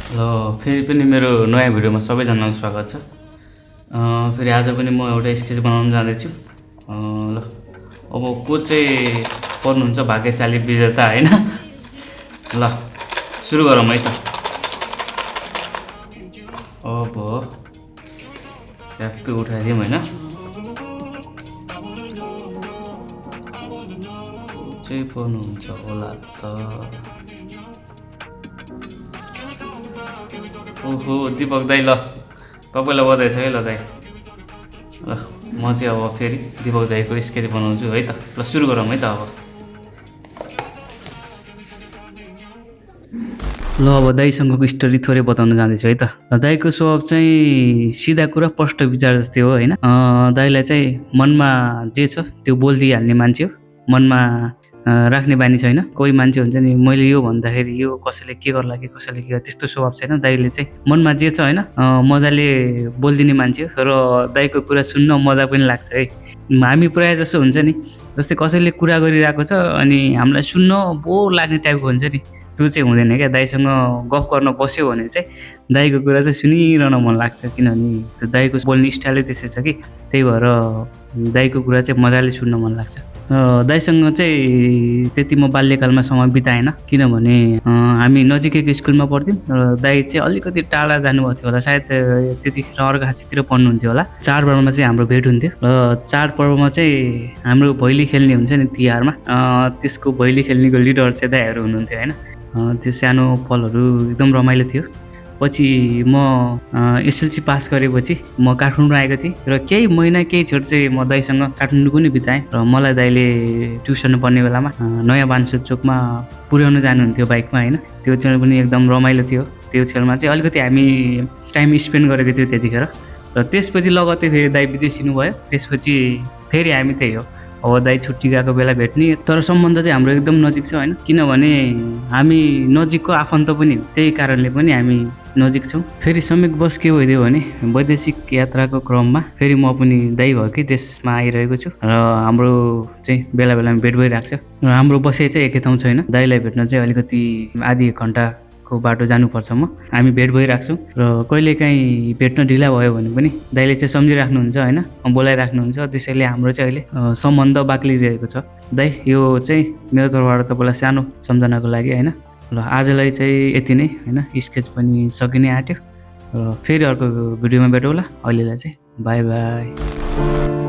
ल फेरि पनि मेरो नयाँ भिडियोमा सबैजनालाई स्वागत छ। फेरि आज पनि म एउटा स्केच बनाउन जाँदैछु। ल अब को चाहिँ पर्नुहुन्छ भाग्यशाली विजेता हैन। ल सुरु गरौँ है त। अब ट्याक्कै उठाइदिउँ हैन। को चाहिँ पर्नुहुन्छ होला त। ओहो दीपक दाई, ल तपाईँलाई बधाई छ है। ल दाई, ल म चाहिँ अब फेरि दीपक दाईको स्केच बनाउँछु है त। ल सुरु गरौँ है त। ल अब दाईसँगको स्टोरी थोरै बताउन जाँदैछु है त। दाईको स्वभाव चाहिँ सिधा कुरा प्रष्ट विचार जस्तै हो हैन। दाईलाई चाहिँ मनमा जे छ त्यो बोलिदिइहाल्ने मान्छे हो। मनमा राख्ने बानी छैन। कोही मान्छे हुन्छ नि मैले यो भन्दाखेरि यो कसैले के गर्ला कि कसैले के गर्ला त्यस्तो स्वभाव छैन। दाईले चाहिँ मनमा जे छ हैन मजाले बोलिदिने मान्छे हो र दाईको कुरा सुन्न मजा पनि लाग्छ है। हामी प्रायः जसो हुन्छ नि, जस्तै कसैले कुरा गरिरहेको छ अनि हामीलाई सुन्न बोर लाग्ने टाइपको हुन्छ नि, त्यो चाहिँ हुँदैन क्या। दाईसँग गफ गर्न बस्यो भने चाहिँ दाईको कुरा चाहिँ सुनिरहन मन लाग्छ, किनभने त्यो दाईको बोल्ने स्टाइलै त्यसै छ कि त्यही भएर दाईको कुरा चाहिँ मजाले सुन्न मन लाग्छ। दाईसँग चाहिँ त्यति म बाल्यकालमा समय बिताएन, किनभने हामी नजिकैको स्कुलमा पढ्थ्यौँ र दाई चाहिँ अलिकति टाढा जानुभएको थियो होला, सायद त्यतिखेर अर्घाखाँचीतिर पढ्नुहुन्थ्यो होला। चाडबाडमा चाहिँ हाम्रो भेट हुन्थ्यो र चाडपर्वमा चाहिँ हाम्रो भैली खेल्ने हुन्छ नि तिहारमा, त्यसको भैली खेल्नेको लिडर चाहिँ दाईहरू हुनुहुन्थ्यो होइन। त्यो सानो पलहरू एकदम रमाइलो थियो। पछि म एसएलसी पास गरेपछि म काठमाडौँ आएको थिएँ र केही महिना केही छेड चाहिँ म दाईसँग काठमाडौँ पनि बिताएँ र मलाई दाईले ट्युसन पढ्ने बेलामा नयाँ बान्सुर चोकमा पुर्याउन जानुहुन्थ्यो बाइकमा होइन। त्यो चाहिँ पनि एकदम रमाइलो थियो। त्यो छेउमा चाहिँ अलिकति हामी टाइम स्पेन्ड गरेको थियो त्यतिखेर। र त्यसपछि लगत्तै फेरि दाई विदेश हिँड्नुभयो। त्यसपछि फेरि हामी त्यही हो, अब दाई छुट्टी गएको बेला भेट्ने। तर सम्बन्ध चाहिँ हाम्रो एकदम नजिक छ होइन, किनभने हामी नजिकको आफन्त पनि हो, त्यही कारणले पनि हामी नजिक छौँ। फेरि संयोगवश के भइदियो भने वैदेशिक यात्राको क्रममा फेरि म पनि दाई भएकै देशमा आइरहेको छु र हाम्रो चाहिँ बेला बेलामा भेट भइरहेको छ। र हाम्रो बसाइ चाहिँ एकै ठाउँ छैन। दाईलाई भेट्न चाहिँ अलिकति आधी एक घन्टाको बाटो जानुपर्छ। हामी भेट भइरहेको छौँ र कहिलेकाहीँ भेट्न ढिला भयो भने पनि दाईले चाहिँ सम्झिराख्नुहुन्छ होइन, बोलाइराख्नुहुन्छ। त्यसैले हाम्रो चाहिँ अहिले सम्बन्ध बाक्लिरहेको छ। दाई यो चाहिँ मेरो तर्फबाट तपाईँलाई सानो सम्झनाको लागि होइन। ल आजलाई चाहिँ यति नै होइन, स्केच पनि सकिनै आँट्यो र फेरि अर्को भिडियोमा भेटौँला। अहिलेलाई चाहिँ बाई बाई।